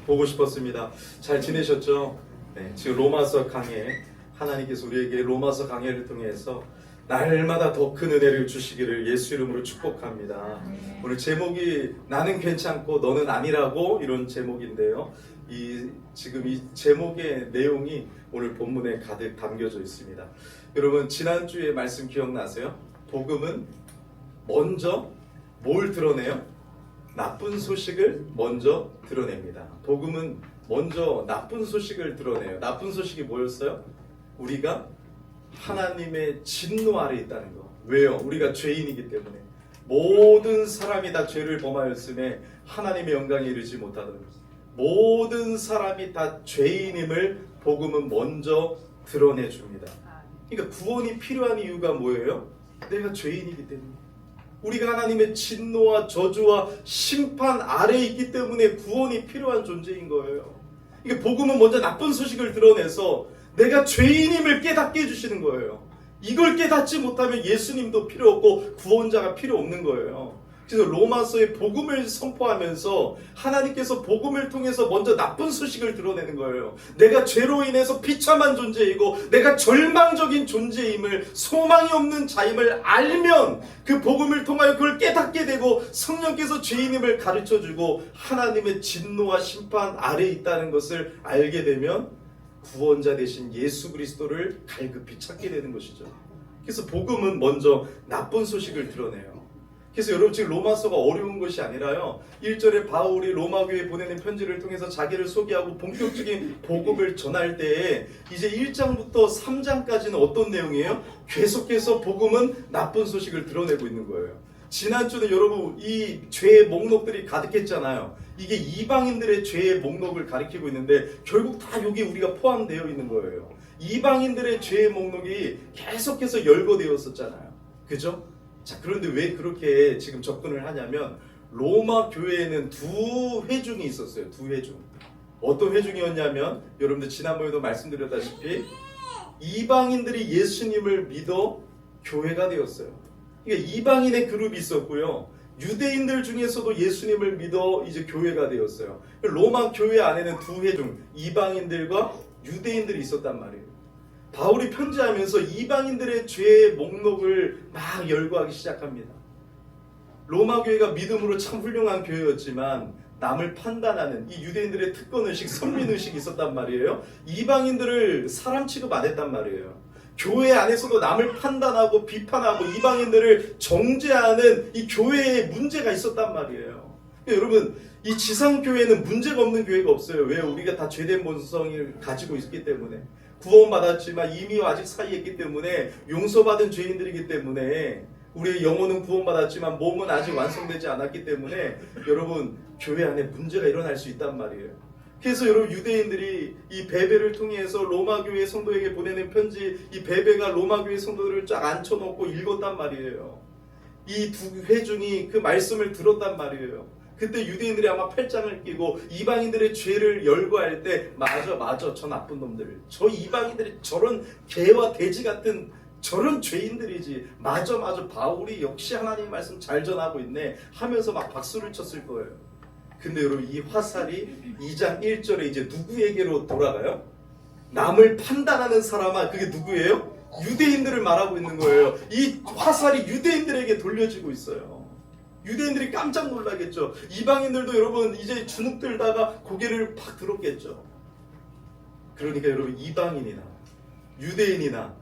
보고 싶었습니다. 잘 지내셨죠? 네, 지금 로마서 강해 하나님께서 우리에게 로마서 강해를 통해서 날마다 더 큰 은혜를 주시기를 예수 이름으로 축복합니다. 오늘 제목이 나는 괜찮고 너는 아니라고 이런 제목인데요. 지금 이 제목의 내용이 오늘 본문에 가득 담겨져 있습니다. 여러분 지난주에 말씀 기억나세요? 복음은 먼저 뭘 드러내요? 나쁜 소식을 먼저 드러냅니다. 복음은 먼저 나쁜 소식을 드러내요. 나쁜 소식이 뭐였어요? 우리가 하나님의 진노 아래 있다는 거. 왜요? 우리가 죄인이기 때문에. 모든 사람이 다 죄를 범하였음에 하나님의 영광에 이르지 못하는 것. 모든 사람이 다 죄인임을 복음은 먼저 드러내줍니다. 그러니까 구원이 필요한 이유가 뭐예요? 내가 죄인이기 때문에. 우리가 하나님의 진노와 저주와 심판 아래에 있기 때문에 구원이 필요한 존재인 거예요. 이게 복음은 먼저 나쁜 소식을 드러내서 내가 죄인임을 깨닫게 해주시는 거예요. 이걸 깨닫지 못하면 예수님도 필요 없고 구원자가 필요 없는 거예요. 그래서 로마서의 복음을 선포하면서 하나님께서 복음을 통해서 먼저 나쁜 소식을 드러내는 거예요. 내가 죄로 인해서 비참한 존재이고 내가 절망적인 존재임을, 소망이 없는 자임을 알면 그 복음을 통하여 그걸 깨닫게 되고 성령께서 죄인임을 가르쳐주고 하나님의 진노와 심판 아래에 있다는 것을 알게 되면 구원자 되신 예수 그리스도를 갈급히 찾게 되는 것이죠. 그래서 복음은 먼저 나쁜 소식을 드러내요. 그래서 여러분 지금 로마서가 어려운 것이 아니라요. 1절에 바울이 로마교회에 보내는 편지를 통해서 자기를 소개하고 본격적인 복음을 전할 때에 이제 1장부터 3장까지는 어떤 내용이에요? 계속해서 복음은 나쁜 소식을 드러내고 있는 거예요. 지난주는 여러분 이 죄의 목록들이 가득했잖아요. 이게 이방인들의 죄의 목록을 가리키고 있는데 결국 다 여기 우리가 포함되어 있는 거예요. 이방인들의 죄의 목록이 계속해서 열거되었었잖아요. 그죠? 자, 그런데 왜 그렇게 지금 접근을 하냐면 로마 교회에는 두 회중이 있었어요. 두 회중. 어떤 회중이었냐면 여러분들 지난번에도 말씀드렸다시피 이방인들이 예수님을 믿어 교회가 되었어요. 그러니까 이방인의 그룹이 있었고요. 유대인들 중에서도 예수님을 믿어 이제 교회가 되었어요. 로마 교회 안에는 두 회중, 이방인들과 유대인들이 있었단 말이에요. 바울이 편지하면서 이방인들의 죄의 목록을 막 열거하기 시작합니다. 로마 교회가 믿음으로 참 훌륭한 교회였지만 남을 판단하는 이 유대인들의 특권의식, 선민의식이 있었단 말이에요. 이방인들을 사람 취급 안 했단 말이에요. 교회 안에서도 남을 판단하고 비판하고 이방인들을 정죄하는 이 교회에 문제가 있었단 말이에요. 여러분 이 지상교회는 문제가 없는 교회가 없어요. 왜? 우리가 다 죄된 본성을 가지고 있기 때문에. 구원받았지만 이미 아직 사이에 있기 때문에 용서받은 죄인들이기 때문에 우리의 영혼은 구원받았지만 몸은 아직 완성되지 않았기 때문에 여러분 교회 안에 문제가 일어날 수 있단 말이에요. 그래서 여러분 유대인들이 이 베베를 통해서 로마교회 성도에게 보내는 편지, 이 베베가 로마교회 성도들을 쫙 앉혀놓고 읽었단 말이에요. 이 두 회중이 그 말씀을 들었단 말이에요. 그때 유대인들이 아마 팔짱을 끼고 이방인들의 죄를 열거할 때 맞아 저 나쁜 놈들, 저 이방인들이 저런 개와 돼지 같은 저런 죄인들이지, 맞아 바울이 역시 하나님의 말씀 잘 전하고 있네 하면서 막 박수를 쳤을 거예요. 근데 여러분 이 화살이 2장 1절에 이제 누구에게로 돌아가요? 남을 판단하는 사람아, 그게 누구예요? 유대인들을 말하고 있는 거예요. 이 화살이 유대인들에게 돌려지고 있어요. 유대인들이 깜짝 놀라겠죠. 이방인들도 여러분 이제 주눅 들다가 고개를 팍 들었겠죠. 그러니까 여러분 이방인이나 유대인이나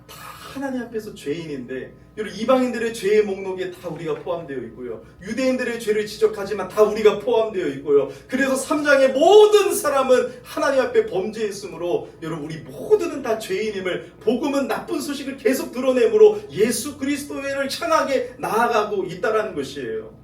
다 하나님 앞에서 죄인인데 여러분 이방인들의 죄의 목록에 다 우리가 포함되어 있고요. 유대인들의 죄를 지적하지만 다 우리가 포함되어 있고요. 그래서 3장의 모든 사람은 하나님 앞에 범죄했으므로 여러분 우리 모두는 다 죄인임을, 복음은 나쁜 소식을 계속 드러내므로 예수 그리스도를 향하게 나아가고 있다는 것이에요.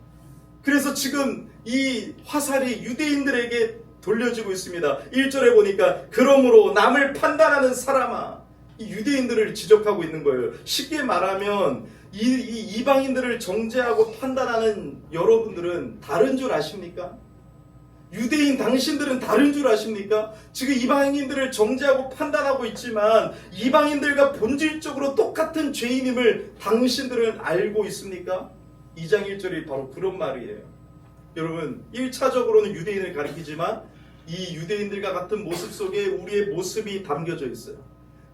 그래서 지금 이 화살이 유대인들에게 돌려지고 있습니다. 1절에 보니까 그러므로 남을 판단하는 사람아, 이 유대인들을 지적하고 있는 거예요. 쉽게 말하면 이 이방인들을 정죄하고 판단하는 여러분들은 다른 줄 아십니까? 유대인 당신들은 다른 줄 아십니까? 지금 이방인들을 정죄하고 판단하고 있지만 이방인들과 본질적으로 똑같은 죄인임을 당신들은 알고 있습니까? 2장 1절이 바로 그런 말이에요. 여러분 1차적으로는 유대인을 가리키지만 이 유대인들과 같은 모습 속에 우리의 모습이 담겨져 있어요.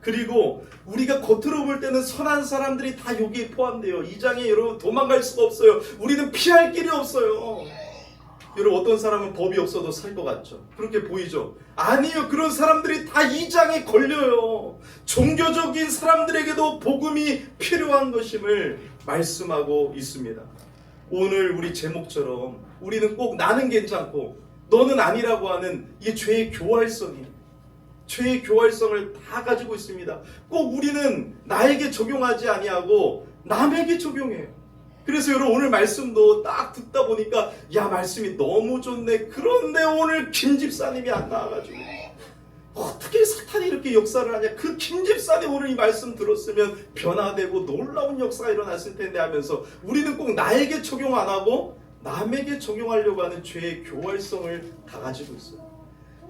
그리고 우리가 겉으로 볼 때는 선한 사람들이 다 여기에 포함돼요. 이 장에 여러분 도망갈 수가 없어요. 우리는 피할 길이 없어요. 여러분 어떤 사람은 법이 없어도 살 것 같죠? 그렇게 보이죠? 아니요. 그런 사람들이 다 이 장에 걸려요. 종교적인 사람들에게도 복음이 필요한 것임을 말씀하고 있습니다. 오늘 우리 제목처럼 우리는 꼭 나는 괜찮고 너는 아니라고 하는 이 죄의 교활성이에요. 죄의 교활성을 다 가지고 있습니다. 꼭 우리는 나에게 적용하지 아니하고 남에게 적용해요. 그래서 여러분 오늘 말씀도 딱 듣다 보니까 야 말씀이 너무 좋네. 그런데 오늘 김 집사님이 안 나와가지고 어떻게 사탄이 이렇게 역사를 하냐. 그 김 집사님 오늘 이 말씀 들었으면 변화되고 놀라운 역사가 일어났을 텐데 하면서 우리는 꼭 나에게 적용 안 하고 남에게 적용하려고 하는 죄의 교활성을 다 가지고 있어요.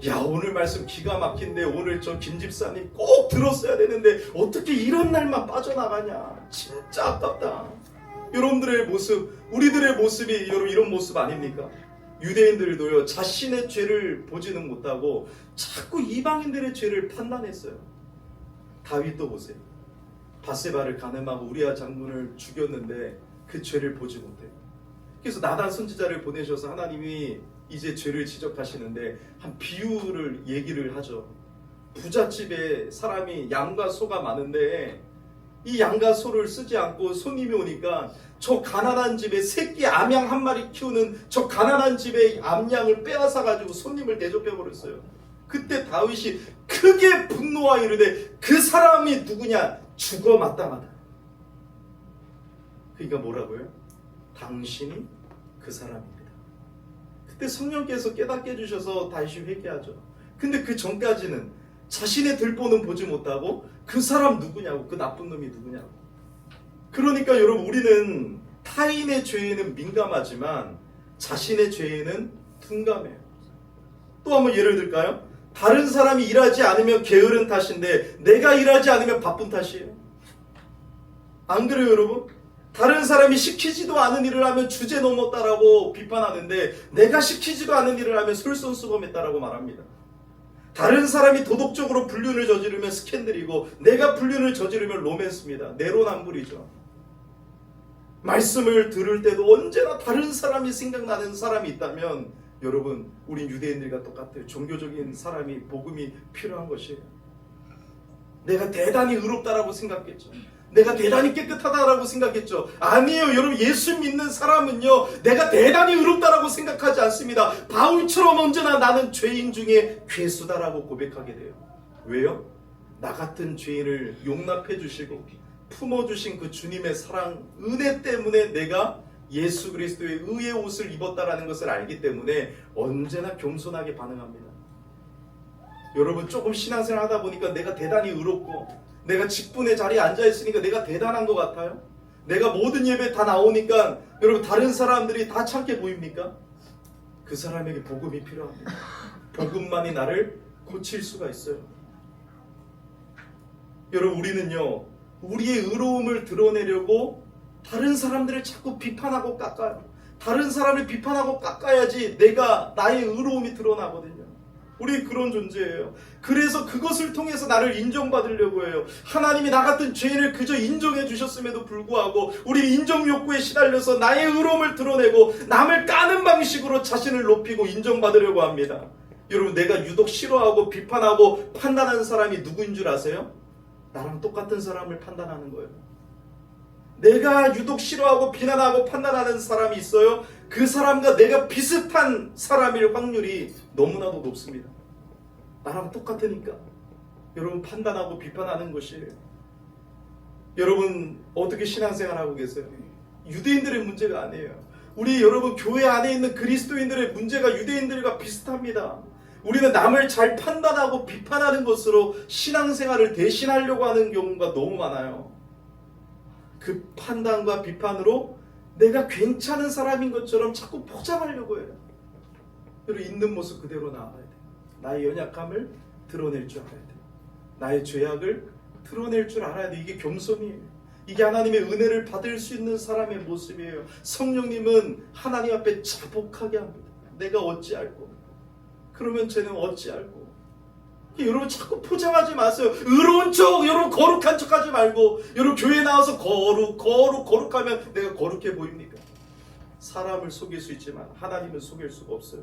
야 오늘 말씀 기가 막힌데 오늘 저 김 집사님 꼭 들었어야 되는데 어떻게 이런 날만 빠져나가냐. 진짜 아깝다. 여러분들의 모습, 우리들의 모습이 여러분 이런 모습 아닙니까? 유대인들도요 자신의 죄를 보지는 못하고 자꾸 이방인들의 죄를 판단했어요. 다윗도 보세요. 바세바를 간음하고 우리아 장군을 죽였는데 그 죄를 보지 못해요. 그래서 나단 선지자를 보내셔서 하나님이 이제 죄를 지적하시는데 한 비유를 얘기를 하죠. 부잣집에 사람이 양과 소가 많은데 이 양과 소를 쓰지 않고 손님이 오니까 저 가난한 집에 새끼 암양 한 마리 키우는 저 가난한 집의 암양을 빼앗아 가지고 손님을 대접해 버렸어요. 그때 다윗이 크게 분노하여 이르되 그 사람이 누구냐? 죽어 마땅하다. 그러니까 뭐라고요? 당신이 그 사람입니다. 그때 성령께서 깨닫게 해주셔서 다시 회개하죠. 근데 그 전까지는 자신의 들보는 보지 못하고 그 사람 누구냐고, 그 나쁜 놈이 누구냐고. 그러니까 여러분 우리는 타인의 죄에는 민감하지만 자신의 죄에는 둔감해요. 또 한번 예를 들까요? 다른 사람이 일하지 않으면 게으른 탓인데 내가 일하지 않으면 바쁜 탓이에요. 안 그래요 여러분? 다른 사람이 시키지도 않은 일을 하면 주제 넘었다라고 비판하는데 내가 시키지도 않은 일을 하면 솔선수범했다라고 말합니다. 다른 사람이 도덕적으로 불륜을 저지르면 스캔들이고 내가 불륜을 저지르면 로맨스입니다. 내로남불이죠. 말씀을 들을 때도 언제나 다른 사람이 생각나는 사람이 있다면 여러분 우린 유대인들과 똑같아요. 종교적인 사람이 복음이 필요한 것이에요. 내가 대단히 의롭다라고 생각했죠. 내가 대단히 깨끗하다라고 생각했죠. 아니에요. 여러분 예수 믿는 사람은요 내가 대단히 의롭다라고 생각하지 않습니다. 바울처럼 언제나 나는 죄인 중에 괴수다라고 고백하게 돼요. 왜요? 나 같은 죄인을 용납해 주시고 품어주신 그 주님의 사랑 은혜 때문에 내가 예수 그리스도의 의의 옷을 입었다라는 것을 알기 때문에 언제나 겸손하게 반응합니다. 여러분 조금 신앙생활 하다 보니까 내가 대단히 의롭고 내가 직분의 자리에 앉아있으니까 내가 대단한 것 같아요? 내가 모든 예배에 다 나오니까 여러분 다른 사람들이 다 참게 보입니까? 그 사람에게 복음이 필요합니다. 복음만이 나를 고칠 수가 있어요. 여러분 우리는요 우리의 의로움을 드러내려고 다른 사람들을 자꾸 비판하고 깎아요. 다른 사람을 비판하고 깎아야지 내가 나의 의로움이 드러나거든요. 우리 그런 존재예요. 그래서 그것을 통해서 나를 인정받으려고 해요. 하나님이 나 같은 죄인을 그저 인정해 주셨음에도 불구하고 우리 인정 욕구에 시달려서 나의 의로움을 드러내고 남을 까는 방식으로 자신을 높이고 인정받으려고 합니다. 여러분 내가 유독 싫어하고 비판하고 판단하는 사람이 누구인 줄 아세요? 나랑 똑같은 사람을 판단하는 거예요. 내가 유독 싫어하고 비난하고 판단하는 사람이 있어요. 그 사람과 내가 비슷한 사람일 확률이 너무나도 높습니다. 나랑 똑같으니까. 여러분 판단하고 비판하는 것이에요. 여러분 어떻게 신앙생활하고 계세요? 유대인들의 문제가 아니에요. 우리 여러분 교회 안에 있는 그리스도인들의 문제가 유대인들과 비슷합니다. 우리는 남을 잘 판단하고 비판하는 것으로 신앙생활을 대신하려고 하는 경우가 너무 많아요. 그 판단과 비판으로 내가 괜찮은 사람인 것처럼 자꾸 포장하려고 해요. 그리고 있는 모습 그대로 나와야 돼요. 나의 연약함을 드러낼 줄 알아야 돼요. 나의 죄악을 드러낼 줄 알아야 돼요. 이게 겸손이에요. 이게 하나님의 은혜를 받을 수 있는 사람의 모습이에요. 성령님은 하나님 앞에 자복하게 합니다. 내가 어찌할꼬. 그러면 쟤는 어찌할꼬. 여러분 자꾸 포장하지 마세요. 의로운 척, 여러분 거룩한 척 하지 말고, 여러분 교회 나와서 거룩하면 내가 거룩해 보입니까? 사람을 속일 수 있지만 하나님은 속일 수가 없어요.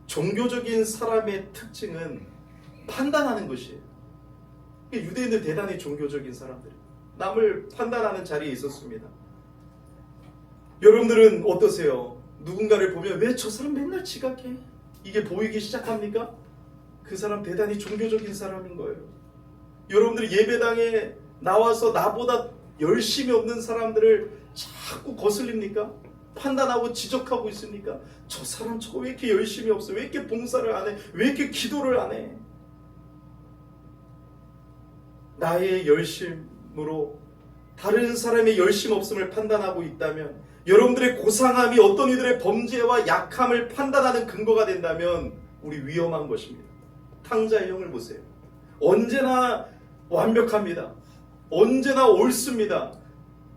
종교적인 사람의 특징은 판단하는 것이에요. 유대인들 대단히 종교적인 사람들이에요. 남을 판단하는 자리에 있었습니다. 여러분들은 어떠세요? 누군가를 보면 왜 저 사람 맨날 지각해? 이게 보이기 시작합니까? 그 사람 대단히 종교적인 사람인 거예요. 여러분들이 예배당에 나와서 나보다 열심히 없는 사람들을 자꾸 거슬립니까? 판단하고 지적하고 있습니까? 저 사람 저거 왜 이렇게 열심히 없어? 왜 이렇게 봉사를 안 해? 왜 이렇게 기도를 안 해? 나의 열심으로 다른 사람의 열심 없음을 판단하고 있다면, 여러분들의 고상함이 어떤 이들의 범죄와 약함을 판단하는 근거가 된다면 우리 위험한 것입니다. 탕자의 형을 보세요. 언제나 완벽합니다. 언제나 옳습니다.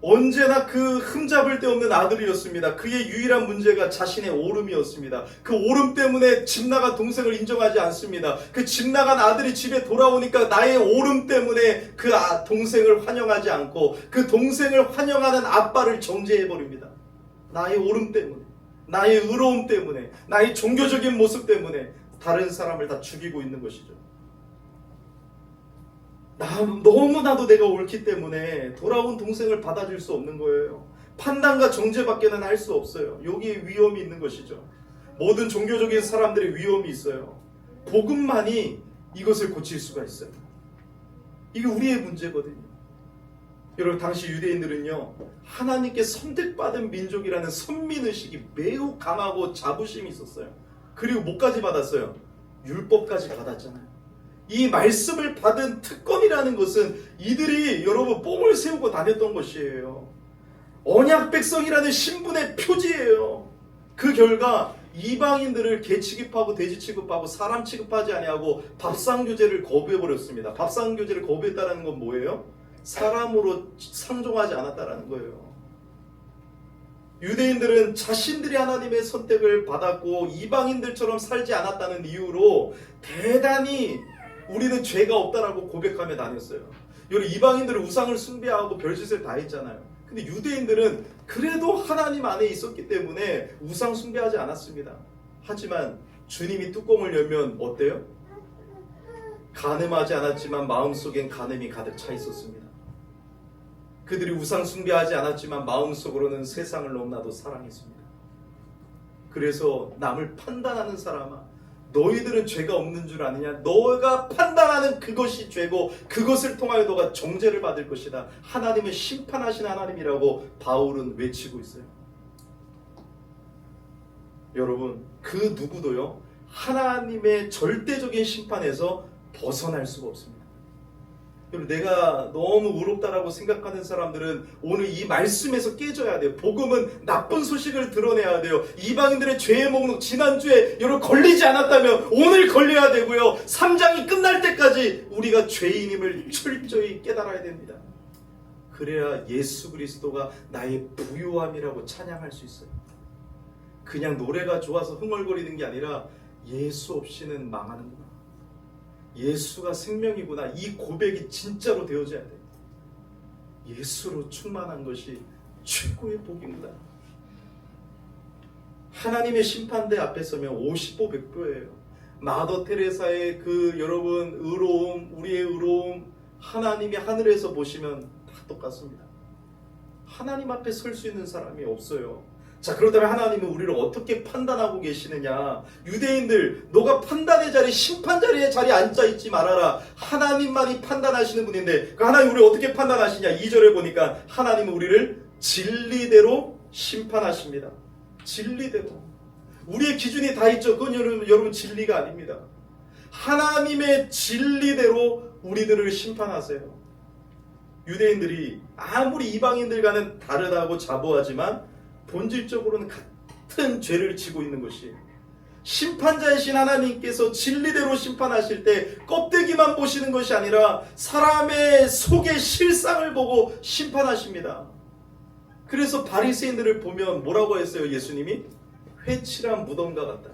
언제나 그 흠잡을 데 없는 아들이었습니다. 그의 유일한 문제가 자신의 오름이었습니다. 그 오름 때문에 집 나간 동생을 인정하지 않습니다. 그 집 나간 아들이 집에 돌아오니까 나의 오름 때문에 그 동생을 환영하지 않고 그 동생을 환영하는 아빠를 정죄해버립니다. 나의 오름 때문에, 나의 의로움 때문에, 나의 종교적인 모습 때문에 다른 사람을 다 죽이고 있는 것이죠. 너무나도 내가 옳기 때문에 돌아온 동생을 받아줄 수 없는 거예요. 판단과 정죄밖에는 할 수 없어요. 여기에 위험이 있는 것이죠. 모든 종교적인 사람들의 위험이 있어요. 복음만이 이것을 고칠 수가 있어요. 이게 우리의 문제거든요. 여러분, 당시 유대인들은요, 하나님께 선택받은 민족이라는 선민의식이 매우 강하고 자부심이 있었어요. 그리고 뭐까지 받았어요? 율법까지 받았잖아요. 이 말씀을 받은 특권이라는 것은 이들이 여러분 뽕을 세우고 다녔던 것이에요. 언약 백성이라는 신분의 표지예요. 그 결과 이방인들을 개 취급하고 돼지 취급하고 사람 취급하지 아니하고 밥상교제를 거부해버렸습니다. 밥상교제를 거부했다는 건 뭐예요? 사람으로 상종하지 않았다는 거예요. 유대인들은 자신들이 하나님의 선택을 받았고 이방인들처럼 살지 않았다는 이유로 대단히 우리는 죄가 없다라고 고백하며 다녔어요. 여러분, 이방인들은 우상을 숭배하고 별짓을 다 했잖아요. 근데 유대인들은 그래도 하나님 안에 있었기 때문에 우상 숭배하지 않았습니다. 하지만 주님이 뚜껑을 열면 어때요? 간음하지 않았지만 마음속엔 간음이 가득 차 있었습니다. 그들이 우상 숭배하지 않았지만 마음속으로는 세상을 너무나도 사랑했습니다. 그래서 남을 판단하는 사람아, 너희들은 죄가 없는 줄 아느냐? 너가 판단하는 그것이 죄고 그것을 통하여 너가 정죄를 받을 것이다. 하나님은 심판하신 하나님이라고 바울은 외치고 있어요. 여러분, 그 누구도요, 하나님의 절대적인 심판에서 벗어날 수가 없습니다. 여러분, 내가 너무 의롭다라고 생각하는 사람들은 오늘 이 말씀에서 깨져야 돼요. 복음은 나쁜 소식을 드러내야 돼요. 이방인들의 죄의 목록, 지난주에 여러분 걸리지 않았다면 오늘 걸려야 되고요. 3장이 끝날 때까지 우리가 죄인임을 철저히 깨달아야 됩니다. 그래야 예수 그리스도가 나의 부요함이라고 찬양할 수 있어요. 그냥 노래가 좋아서 흥얼거리는 게 아니라 예수 없이는 망하는구나, 예수가 생명이구나, 이 고백이 진짜로 되어져야 돼요. 예수로 충만한 것이 최고의 복입니다. 하나님의 심판대 앞에 서면 50보 100보예요. 마더 테레사의 그 여러분 의로움, 우리의 의로움, 하나님이 하늘에서 보시면 다 똑같습니다. 하나님 앞에 설 수 있는 사람이 없어요. 자, 그렇다면 하나님은 우리를 어떻게 판단하고 계시느냐? 유대인들, 너가 판단의 자리, 심판 자리에 앉아있지 말아라. 하나님만이 판단하시는 분인데, 그 하나님 우리를 어떻게 판단하시냐? 2절에 보니까 하나님은 우리를 진리대로 심판하십니다. 진리대로. 우리의 기준이 다 있죠. 그건 여러분 진리가 아닙니다. 하나님의 진리대로 우리들을 심판하세요. 유대인들이 아무리 이방인들과는 다르다고 자부하지만 본질적으로는 같은 죄를 지고 있는 것이에요. 심판자이신 하나님께서 진리대로 심판하실 때 껍데기만 보시는 것이 아니라 사람의 속의 실상을 보고 심판하십니다. 그래서 바리새인들을 보면 뭐라고 했어요? 예수님이 회칠한 무덤과 같다.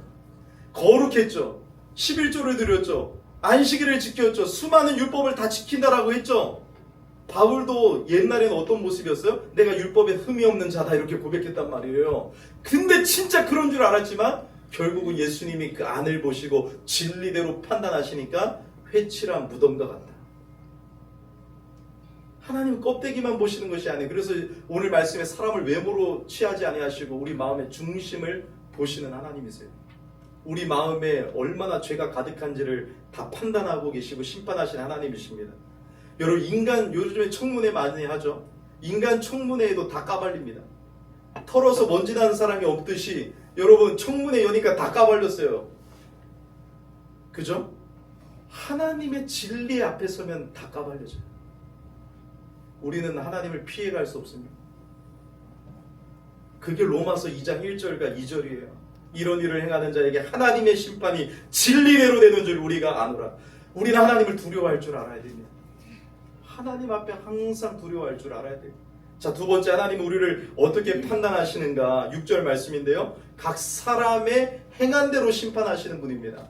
거룩했죠. 11조를 드렸죠. 안식일을 지켰죠. 수많은 율법을 다 지킨다라고 했죠. 바울도 옛날에는 어떤 모습이었어요? 내가 율법에 흠이 없는 자다 이렇게 고백했단 말이에요. 근데 진짜 그런 줄 알았지만 결국은 예수님이 그 안을 보시고 진리대로 판단하시니까 회칠한 무덤과 같다. 하나님은 껍데기만 보시는 것이 아니에요. 그래서 오늘 말씀에 사람을 외모로 취하지 아니하시고 우리 마음의 중심을 보시는 하나님이세요. 우리 마음에 얼마나 죄가 가득한지를 다 판단하고 계시고 심판하시는 하나님이십니다. 여러분, 인간 요즘에 청문회 많이 하죠. 인간 청문회에도 다 까발립니다. 털어서 먼지 나는 사람이 없듯이 여러분 청문회 여니까 다 까발렸어요. 그죠? 하나님의 진리 앞에 서면 다 까발려져요. 우리는 하나님을 피해갈 수 없습니다. 그게 로마서 2장 1절과 2절이에요. 이런 일을 행하는 자에게 하나님의 심판이 진리대로 되는 줄 우리가 아노라. 우리는 하나님을 두려워할 줄 알아야 됩니다. 하나님 앞에 항상 두려워할 줄 알아야 돼요. 자, 두 번째, 하나님은 우리를 어떻게 판단하시는가. 6절 말씀인데요. 각 사람의 행한 대로 심판하시는 분입니다.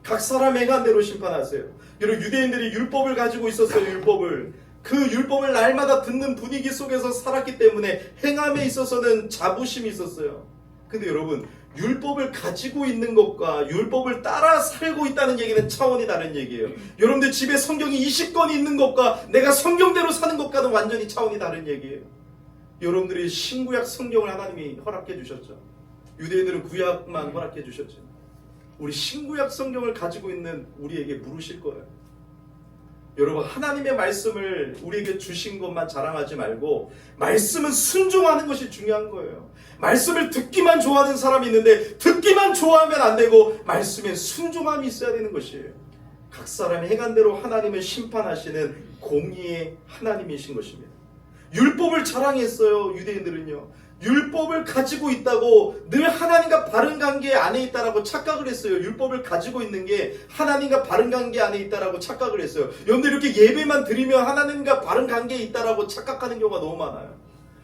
각 사람의 행한 대로 심판하세요. 여러분, 유대인들이 율법을 가지고 있었어요. 율법을. 그 율법을 날마다 듣는 분위기 속에서 살았기 때문에 행함에 있어서는 자부심이 있었어요. 근데 여러분, 율법을 가지고 있는 것과 율법을 따라 살고 있다는 얘기는 차원이 다른 얘기예요. 여러분들 집에 성경이 20권이 있는 것과 내가 성경대로 사는 것과는 완전히 차원이 다른 얘기예요. 여러분들이 신구약 성경을 하나님이 허락해 주셨죠. 유대인들은 구약만 허락해 주셨죠. 우리 신구약 성경을 가지고 있는 우리에게 물으실 거예요. 여러분, 하나님의 말씀을 우리에게 주신 것만 자랑하지 말고 말씀은 순종하는 것이 중요한 거예요. 말씀을 듣기만 좋아하는 사람이 있는데 듣기만 좋아하면 안 되고 말씀에 순종함이 있어야 되는 것이에요. 각 사람의 행한 대로 하나님을 심판하시는 공의의 하나님이신 것입니다. 율법을 자랑했어요. 유대인들은요. 율법을 가지고 있다고 늘 하나님과 바른 관계 안에 있다라고 착각을 했어요. 율법을 가지고 있는 게 하나님과 바른 관계 안에 있다라고 착각을 했어요. 여러분들 이렇게 예배만 드리면 하나님과 바른 관계에 있다라고 착각하는 경우가 너무 많아요.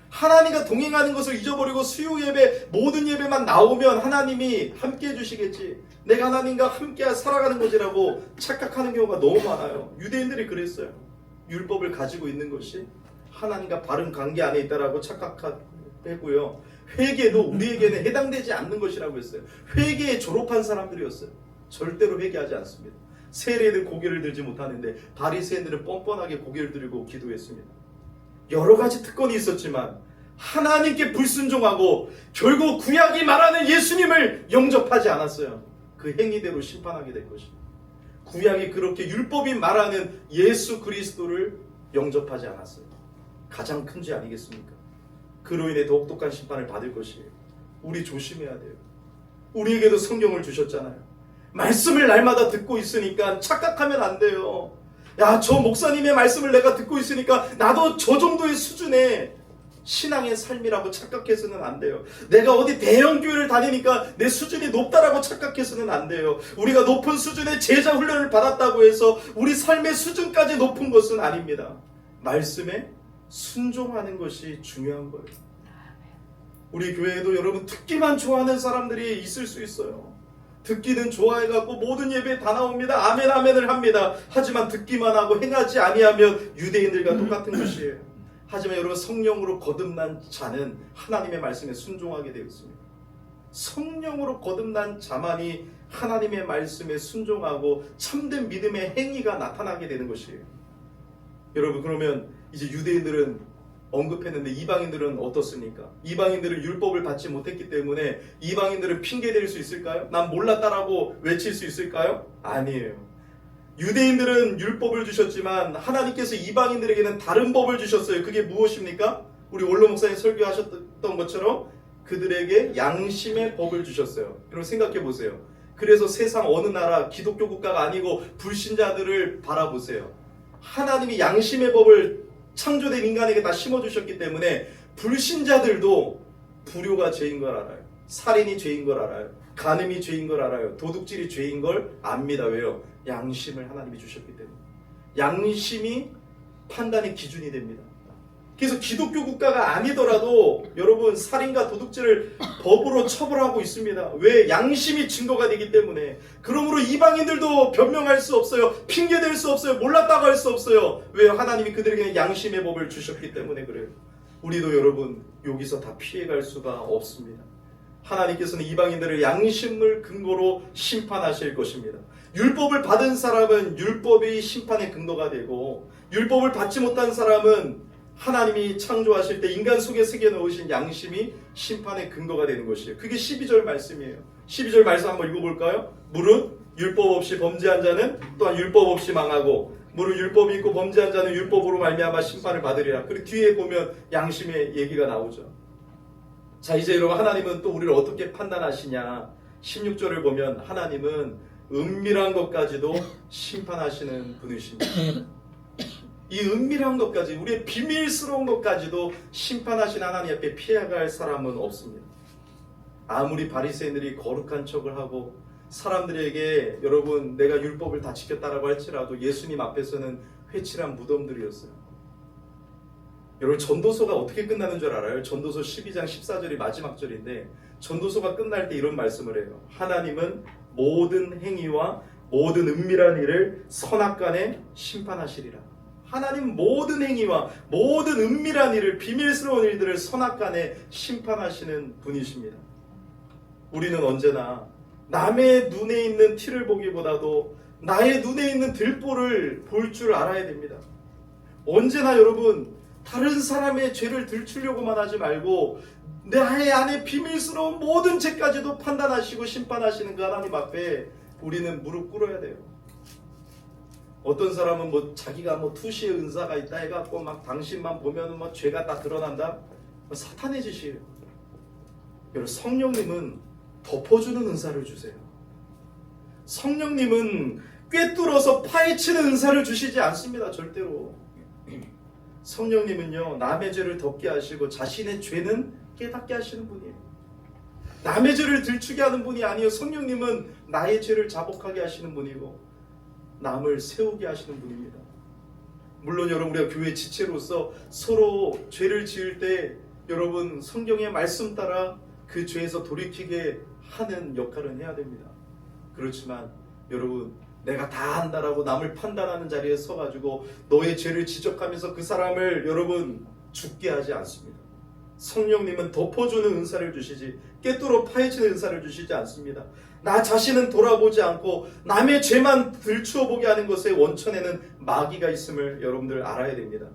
하나님과 동행하는 것을 잊어버리고 수요 예배, 모든 예배만 나오면 하나님이 함께 해주시겠지. 내가 하나님과 함께 살아가는 것이라고 착각하는 경우가 너무 많아요. 유대인들이 그랬어요. 율법을 가지고 있는 것이 하나님과 바른 관계 안에 있다라고 착각했고요. 회개도 우리에게는 해당되지 않는 것이라고 했어요. 회개에 졸업한 사람들이었어요. 절대로 회개하지 않습니다. 세례는 고개를 들지 못하는데 바리새인들은 뻔뻔하게 고개를 들고 기도했습니다. 여러 가지 특권이 있었지만 하나님께 불순종하고 결국 구약이 말하는 예수님을 영접하지 않았어요. 그 행위대로 심판하게 될 것입니다. 구약이 그렇게 율법이 말하는 예수 그리스도를 영접하지 않았어요. 가장 큰 죄 아니겠습니까? 그로 인해 더욱 독한 심판을 받을 것이에요. 우리 조심해야 돼요. 우리에게도 성경을 주셨잖아요. 말씀을 날마다 듣고 있으니까 착각하면 안 돼요. 야, 저 목사님의 말씀을 내가 듣고 있으니까 나도 저 정도의 수준의 신앙의 삶이라고 착각해서는 안 돼요. 내가 어디 대형 교회를 다니니까 내 수준이 높다라고 착각해서는 안 돼요. 우리가 높은 수준의 제자 훈련을 받았다고 해서 우리 삶의 수준까지 높은 것은 아닙니다. 말씀에 순종하는 것이 중요한 거예요. 우리 교회에도 여러분 듣기만 좋아하는 사람들이 있을 수 있어요. 듣기는 좋아해갖고 모든 예배에 다 나옵니다. 아멘 아멘을 합니다. 하지만 듣기만 하고 행하지 아니하면 유대인들과 똑같은 것이에요. 하지만 여러분, 성령으로 거듭난 자는 하나님의 말씀에 순종하게 되어 있습니다. 성령으로 거듭난 자만이 하나님의 말씀에 순종하고 참된 믿음의 행위가 나타나게 되는 것이에요. 여러분, 그러면 이제 유대인들은 언급했는데 이방인들은 어떻습니까? 이방인들은 율법을 받지 못했기 때문에 이방인들은 핑계댈 수 있을까요? 난 몰랐다라고 외칠 수 있을까요? 아니에요. 유대인들은 율법을 주셨지만 하나님께서 이방인들에게는 다른 법을 주셨어요. 그게 무엇입니까? 우리 원로 목사님 설교하셨던 것처럼 그들에게 양심의 법을 주셨어요. 여러분 생각해 보세요. 그래서 세상 어느 나라 기독교 국가가 아니고 불신자들을 바라보세요. 하나님이 양심의 법을 창조된 인간에게 다 심어주셨기 때문에 불신자들도 불효가 죄인 걸 알아요. 살인이 죄인 걸 알아요. 간음이 죄인 걸 알아요. 도둑질이 죄인 걸 압니다. 왜요? 양심을 하나님이 주셨기 때문에. 양심이 판단의 기준이 됩니다. 그래서 기독교 국가가 아니더라도 여러분 살인과 도둑질을 법으로 처벌하고 있습니다. 왜? 양심이 증거가 되기 때문에. 그러므로 이방인들도 변명할 수 없어요. 핑계댈 수 없어요. 몰랐다고 할 수 없어요. 왜요? 하나님이 그들에게 양심의 법을 주셨기 때문에 그래요. 우리도 여러분 여기서 다 피해갈 수가 없습니다. 하나님께서는 이방인들을 양심을 근거로 심판하실 것입니다. 율법을 받은 사람은 율법이 심판의 근거가 되고, 율법을 받지 못한 사람은 하나님이 창조하실 때 인간 속에 새겨놓으신 양심이 심판의 근거가 되는 것이에요. 그게 12절 말씀이에요. 12절 말씀 한번 읽어볼까요? 무릇 율법 없이 범죄한 자는 또한 율법 없이 망하고, 무릇 율법이 있고 범죄한 자는 율법으로 말미암아 심판을 받으리라. 그리고 뒤에 보면 양심의 얘기가 나오죠. 자, 이제 여러분, 하나님은 또 우리를 어떻게 판단하시냐. 16절을 보면 하나님은 은밀한 것까지도 심판하시는 분이십니다. 이 은밀한 것까지, 우리의 비밀스러운 것까지도 심판하신 하나님 앞에 피해갈 사람은 없습니다. 아무리 바리새인들이 거룩한 척을 하고 사람들에게 여러분 내가 율법을 다 지켰다라고 할지라도 예수님 앞에서는 회칠한 무덤들이었어요. 여러분, 전도서가 어떻게 끝나는 줄 알아요? 전도서 12장 14절이 마지막 절인데, 전도서가 끝날 때 이런 말씀을 해요. 하나님은 모든 행위와 모든 은밀한 일을 선악간에 심판하시리라. 하나님 모든 행위와 모든 은밀한 일을, 비밀스러운 일들을 선악간에 심판하시는 분이십니다. 우리는 언제나 남의 눈에 있는 티를 보기보다도 나의 눈에 있는 들보를 볼 줄 알아야 됩니다. 언제나 여러분, 다른 사람의 죄를 들추려고만 하지 말고 나의 안에 비밀스러운 모든 죄까지도 판단하시고 심판하시는 그 하나님 앞에 우리는 무릎 꿇어야 돼요. 어떤 사람은 자기가 투시의 은사가 있다 해갖고 막 당신만 보면 죄가 다 드러난다? 사탄의 짓이에요. 여러분, 성령님은 덮어주는 은사를 주세요. 성령님은 꿰뚫어서 파헤치는 은사를 주시지 않습니다. 절대로. 성령님은요, 남의 죄를 덮게 하시고 자신의 죄는 깨닫게 하시는 분이에요. 남의 죄를 들추게 하는 분이 아니에요. 성령님은 나의 죄를 자복하게 하시는 분이고 남을 세우게 하시는 분입니다. 물론 여러분, 우리가 교회 지체로서 서로 죄를 지을 때 여러분 성경의 말씀 따라 그 죄에서 돌이키게 하는 역할은 해야 됩니다. 그렇지만 여러분, 내가 다 안다라고 남을 판단하는 자리에 서가지고 너의 죄를 지적하면서 그 사람을 여러분 죽게 하지 않습니다. 성령님은 덮어주는 은사를 주시지 꿰뚫어 파헤치는 은사를 주시지 않습니다. 나 자신은 돌아보지 않고 남의 죄만 들추어보게 하는 것의 원천에는 마귀가 있음을 여러분들 알아야 됩니다.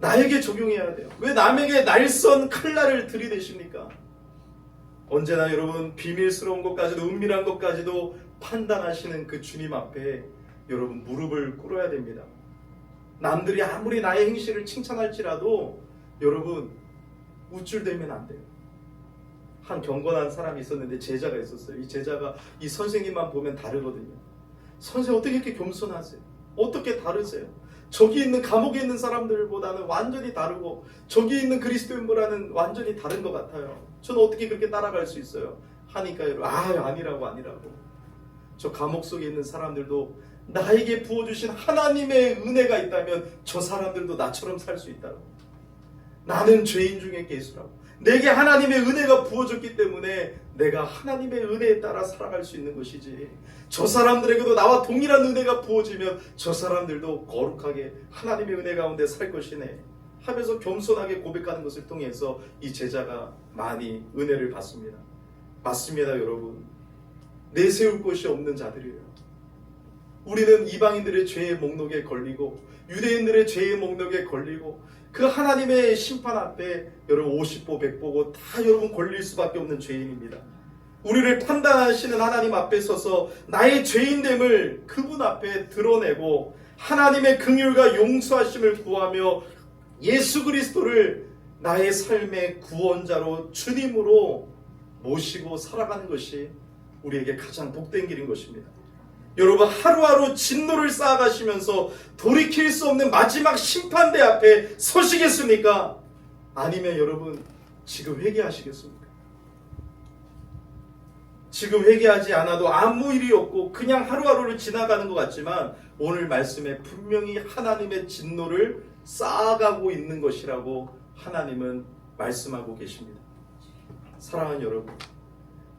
나에게 적용해야 돼요. 왜 남에게 날선 칼날을 들이대십니까? 언제나 여러분 비밀스러운 것까지도 은밀한 것까지도 판단하시는 그 주님 앞에 여러분 무릎을 꿇어야 됩니다. 남들이 아무리 나의 행실을 칭찬할지라도 여러분 우쭐대면 안 돼요. 한 경건한 사람이 있었는데 제자가 있었어요. 이 제자가 이 선생님만 보면 다르거든요. 선생님 어떻게 이렇게 겸손하세요? 어떻게 다르세요? 저기 있는 감옥에 있는 사람들보다는 완전히 다르고 저기 있는 그리스도인보다는 완전히 다른 것 같아요. 저는 어떻게 그렇게 따라갈 수 있어요? 하니까 여러분 아니라고 저 감옥 속에 있는 사람들도 나에게 부어주신 하나님의 은혜가 있다면 저 사람들도 나처럼 살 수 있다고. 나는 죄인 중에 괴수라고. 내게 하나님의 은혜가 부어졌기 때문에 내가 하나님의 은혜에 따라 살아갈 수 있는 것이지, 저 사람들에게도 나와 동일한 은혜가 부어지면 저 사람들도 거룩하게 하나님의 은혜 가운데 살 것이네 하면서 겸손하게 고백하는 것을 통해서 이 제자가 많이 은혜를 받습니다. 맞습니다. 여러분, 내세울 곳이 없는 자들이에요. 우리는 이방인들의 죄의 목록에 걸리고 유대인들의 죄의 목록에 걸리고 그 하나님의 심판 앞에 여러분 50보 100보고 다 여러분 걸릴 수밖에 없는 죄인입니다. 우리를 판단하시는 하나님 앞에 서서 나의 죄인됨을 그분 앞에 드러내고 하나님의 긍휼과 용서하심을 구하며 예수 그리스도를 나의 삶의 구원자로 주님으로 모시고 살아가는 것이 우리에게 가장 복된 길인 것입니다. 여러분, 하루하루 진노를 쌓아가시면서 돌이킬 수 없는 마지막 심판대 앞에 서시겠습니까? 아니면 여러분 지금 회개하시겠습니까? 지금 회개하지 않아도 아무 일이 없고 그냥 하루하루를 지나가는 것 같지만 오늘 말씀에 분명히 하나님의 진노를 쌓아가고 있는 것이라고 하나님은 말씀하고 계십니다. 사랑하는 여러분,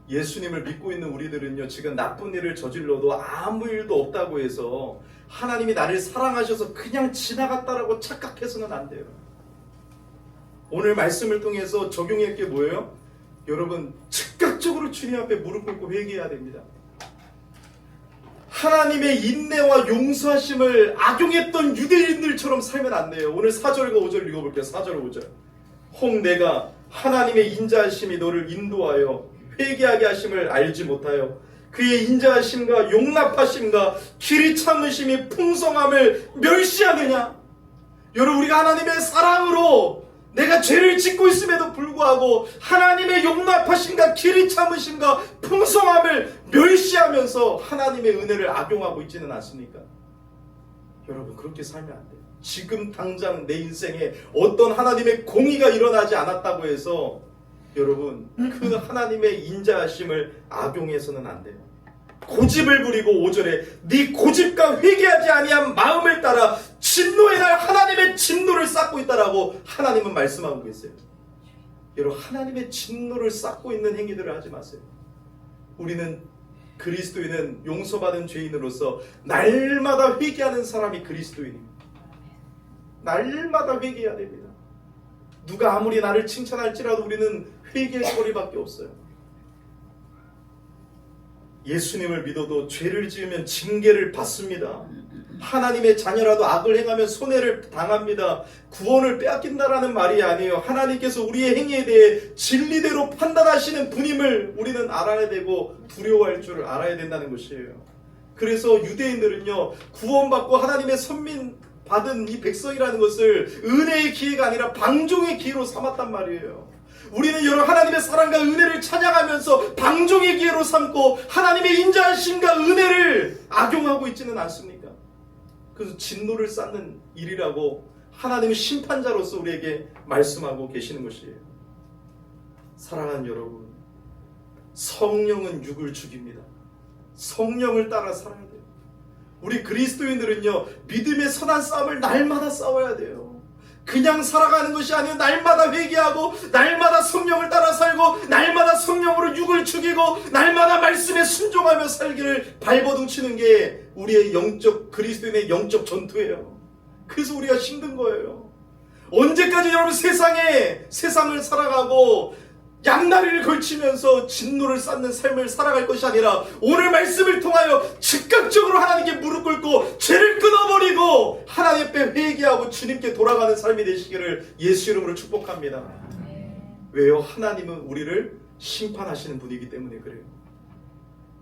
예수님을 믿고 있는 우리들은요, 지금 나쁜 일을 저질러도 아무 일도 없다고 해서 하나님이 나를 사랑하셔서 그냥 지나갔다라고 착각해서는 안 돼요. 오늘 말씀을 통해서 적용할 게 뭐예요? 여러분, 즉각적으로 주님 앞에 무릎 꿇고 회개해야 됩니다. 하나님의 인내와 용서하심을 악용했던 유대인들처럼 살면 안 돼요. 오늘 4절과 5절 읽어볼게요. 4절 5절. 혹 내가 하나님의 인자하심이 너를 인도하여 회개하게 하심을 알지 못하여 그의 인자하심과 용납하심과 길이 참으심이 풍성함을 멸시하느냐. 여러분, 우리가 하나님의 사랑으로 내가 죄를 짓고 있음에도 불구하고 하나님의 용납하심과 길이 참으심과 풍성함을 멸시하면서 하나님의 은혜를 악용하고 있지는 않습니까? 여러분, 그렇게 살면 안 돼요. 지금 당장 내 인생에 어떤 하나님의 공의가 일어나지 않았다고 해서 여러분, 그 하나님의 인자하심을 악용해서는 안 돼요. 고집을 부리고 5절에 네 고집과 회개하지 아니한 마음을 따라 진노의 날 하나님의 진노를 쌓고 있다라고 하나님은 말씀하고 계세요. 여러분, 하나님의 진노를 쌓고 있는 행위들을 하지 마세요. 우리는 그리스도인은 용서받은 죄인으로서 날마다 회개하는 사람이 그리스도인입니다. 날마다 회개해야 됩니다. 누가 아무리 나를 칭찬할지라도 우리는 회개의 거리밖에 없어요. 예수님을 믿어도 죄를 지으면 징계를 받습니다. 하나님의 자녀라도 악을 행하면 손해를 당합니다. 구원을 빼앗긴다라는 말이 아니에요. 하나님께서 우리의 행위에 대해 진리대로 판단하시는 분임을 우리는 알아야 되고 두려워할 줄 알아야 된다는 것이에요. 그래서 유대인들은요, 구원받고 하나님의 선민 받은 이 백성이라는 것을 은혜의 기회가 아니라 방종의 기회로 삼았단 말이에요. 우리는 여러 하나님의 사랑과 은혜를 찬양하면서 방종의 기회로 삼고 하나님의 인자하심과 은혜를 악용하고 있지는 않습니까? 그래서 진노를 쌓는 일이라고 하나님의 심판자로서 우리에게 말씀하고 계시는 것이에요. 사랑하는 여러분, 성령은 육을 죽입니다. 성령을 따라 살아야 돼요. 우리 그리스도인들은요, 믿음의 선한 싸움을 날마다 싸워야 돼요. 그냥 살아가는 것이 아니라 날마다 회개하고 날마다 성령을 따라 살고 날마다 성령으로 육을 죽이고 날마다 말씀에 순종하며 살기를 발버둥치는 게 우리의 영적 그리스도인의 영적 전투예요. 그래서 우리가 힘든 거예요. 언제까지 여러분 세상을 살아가고 양다리를 걸치면서 진노를 쌓는 삶을 살아갈 것이 아니라 오늘 말씀을 통하여 즉각적으로 하나님께 무릎 꿇고 죄를 끊어버리고 하나님 앞에 회개하고 주님께 돌아가는 삶이 되시기를 예수 이름으로 축복합니다. 왜요? 하나님은 우리를 심판하시는 분이기 때문에 그래요.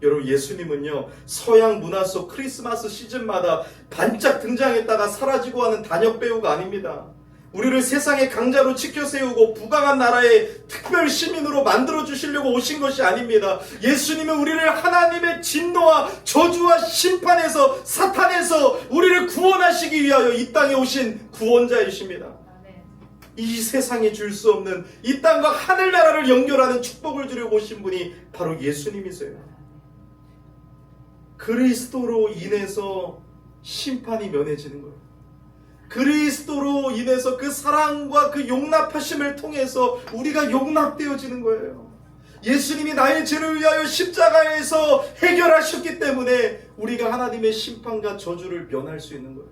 여러분, 예수님은요, 서양 문화 속 크리스마스 시즌마다 반짝 등장했다가 사라지고 하는 단역 배우가 아닙니다. 우리를 세상의 강자로 지켜 세우고 부강한 나라의 특별 시민으로 만들어 주시려고 오신 것이 아닙니다. 예수님은 우리를 하나님의 진노와 저주와 심판에서 사탄에서 우리를 구원하시기 위하여 이 땅에 오신 구원자이십니다. 이 세상에 줄 수 없는 이 땅과 하늘나라를 연결하는 축복을 주려고 오신 분이 바로 예수님이세요. 그리스도로 인해서 심판이 면해지는 거예요. 그리스도로 인해서 그 사랑과 그 용납하심을 통해서 우리가 용납되어지는 거예요. 예수님이 나의 죄를 위하여 십자가에서 해결하셨기 때문에 우리가 하나님의 심판과 저주를 면할 수 있는 거예요.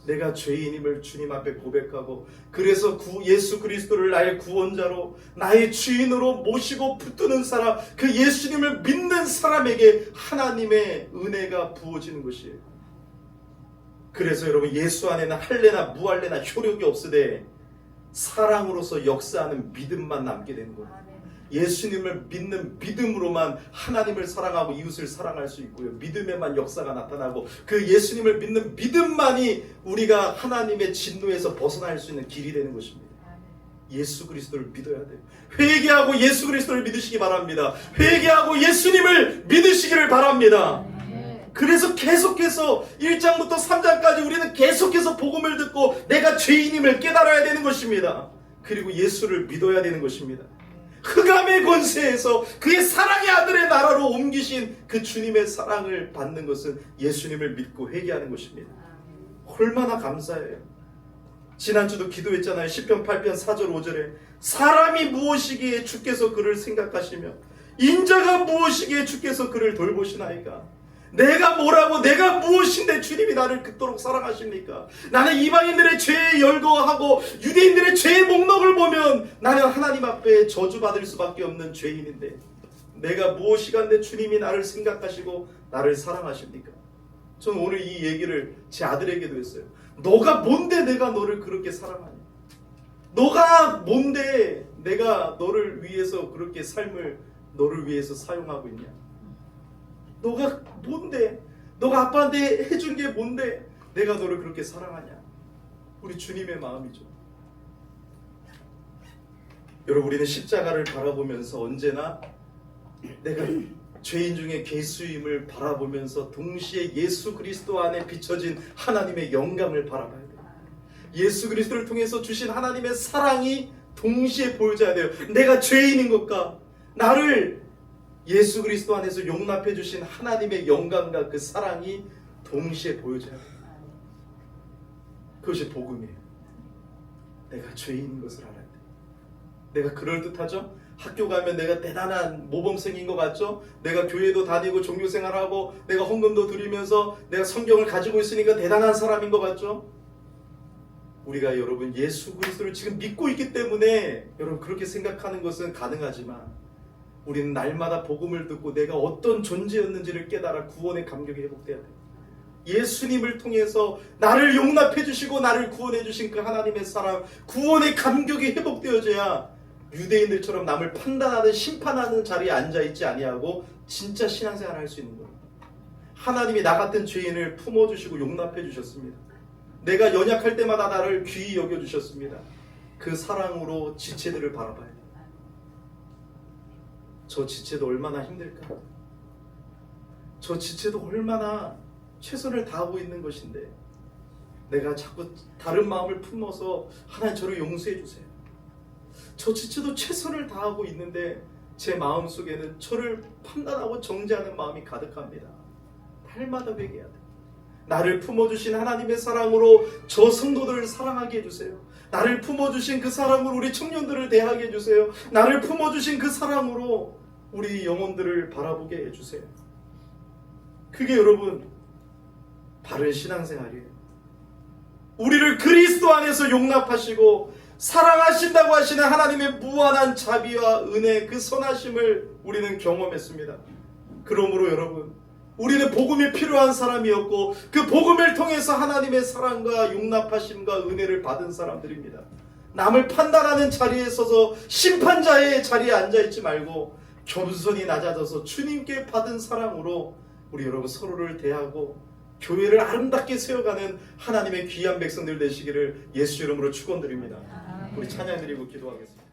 내가 죄인임을 주님 앞에 고백하고 그래서 예수 그리스도를 나의 구원자로 나의 주인으로 모시고 붙드는 사람, 그 예수님을 믿는 사람에게 하나님의 은혜가 부어지는 것이에요. 그래서 여러분, 예수 안에는 할례나 무할례나 효력이 없으되 사랑으로서 역사하는 믿음만 남게 되는 거예요. 예수님을 믿는 믿음으로만 하나님을 사랑하고 이웃을 사랑할 수 있고요. 믿음에만 역사가 나타나고 그 예수님을 믿는 믿음만이 우리가 하나님의 진노에서 벗어날 수 있는 길이 되는 것입니다. 예수 그리스도를 믿어야 돼요. 회개하고 예수 그리스도를 믿으시기 바랍니다. 회개하고 예수님을 믿으시기를 바랍니다. 그래서 계속해서 1장부터 3장까지 우리는 계속해서 복음을 듣고 내가 죄인임을 깨달아야 되는 것입니다. 그리고 예수를 믿어야 되는 것입니다. 흑암의 권세에서 그의 사랑의 아들의 나라로 옮기신 그 주님의 사랑을 받는 것은 예수님을 믿고 회개하는 것입니다. 얼마나 감사해요. 지난주도 기도했잖아요. 시편 8편 4절 5절에 사람이 무엇이기에 주께서 그를 생각하시며 인자가 무엇이기에 주께서 그를 돌보시나이까. 내가 뭐라고 내가 무엇인데 주님이 나를 그토록 사랑하십니까? 나는 이방인들의 죄에 열거하고 유대인들의 죄의 목록을 보면 나는 하나님 앞에 저주받을 수밖에 없는 죄인인데 내가 무엇이간데 주님이 나를 생각하시고 나를 사랑하십니까? 저는 오늘 이 얘기를 제 아들에게도 했어요. 너가 뭔데 내가 너를 그렇게 사랑하냐? 너가 뭔데 내가 너를 위해서 그렇게 삶을 너를 위해서 사용하고 있냐? 너가 뭔데? 너가 아빠한테 해준 게 뭔데? 내가 너를 그렇게 사랑하냐? 우리 주님의 마음이죠. 여러분, 우리는 십자가를 바라보면서 언제나 내가 죄인 중에 괴수임을 바라보면서 동시에 예수 그리스도 안에 비춰진 하나님의 영광을 바라봐야 돼요. 예수 그리스도를 통해서 주신 하나님의 사랑이 동시에 보여져야 돼요. 내가 죄인인 것과 나를 예수 그리스도 안에서 용납해 주신 하나님의 영광과 그 사랑이 동시에 보여져야 돼요. 그것이 복음이에요. 내가 죄인인 것을 알아야 돼요. 내가 그럴듯하죠? 학교 가면 내가 대단한 모범생인 것 같죠? 내가 교회도 다니고 종교생활하고 내가 헌금도 드리면서 내가 성경을 가지고 있으니까 대단한 사람인 것 같죠? 우리가 여러분 예수 그리스도를 지금 믿고 있기 때문에 여러분 그렇게 생각하는 것은 가능하지만 우리는 날마다 복음을 듣고 내가 어떤 존재였는지를 깨달아 구원의 감격이 회복돼야 돼요. 예수님을 통해서 나를 용납해 주시고 나를 구원해 주신 그 하나님의 사랑, 구원의 감격이 회복되어져야 유대인들처럼 남을 판단하는 심판하는 자리에 앉아있지 아니하고 진짜 신앙생활을 할 수 있는 거예요. 하나님이 나 같은 죄인을 품어주시고 용납해 주셨습니다. 내가 연약할 때마다 나를 귀히 여겨주셨습니다. 그 사랑으로 지체들을 바라봐야 돼요. 저 지체도 얼마나 힘들까? 저 지체도 얼마나 최선을 다하고 있는 것인데 내가 자꾸 다른 마음을 품어서 하나님 저를 용서해 주세요. 저 지체도 최선을 다하고 있는데 제 마음속에는 저를 판단하고 정죄하는 마음이 가득합니다. 날마다 회개해야 돼요. 나를 품어주신 하나님의 사랑으로 저 성도들을 사랑하게 해주세요. 나를 품어주신 그 사랑으로 우리 청년들을 대하게 해주세요. 나를 품어주신 그 사랑으로 우리 영혼들을 바라보게 해주세요. 그게 여러분 바른 신앙생활이에요. 우리를 그리스도 안에서 용납하시고 사랑하신다고 하시는 하나님의 무한한 자비와 은혜, 그 선하심을 우리는 경험했습니다. 그러므로 여러분 우리는 복음이 필요한 사람이었고 그 복음을 통해서 하나님의 사랑과 용납하심과 은혜를 받은 사람들입니다. 남을 판단하는 자리에 서서 심판자의 자리에 앉아있지 말고 겸손히 낮아져서 주님께 받은 사랑으로 우리 여러분 서로를 대하고 교회를 아름답게 세워가는 하나님의 귀한 백성들 되시기를 예수 이름으로 축원드립니다. 우리 찬양 드리고 기도하겠습니다.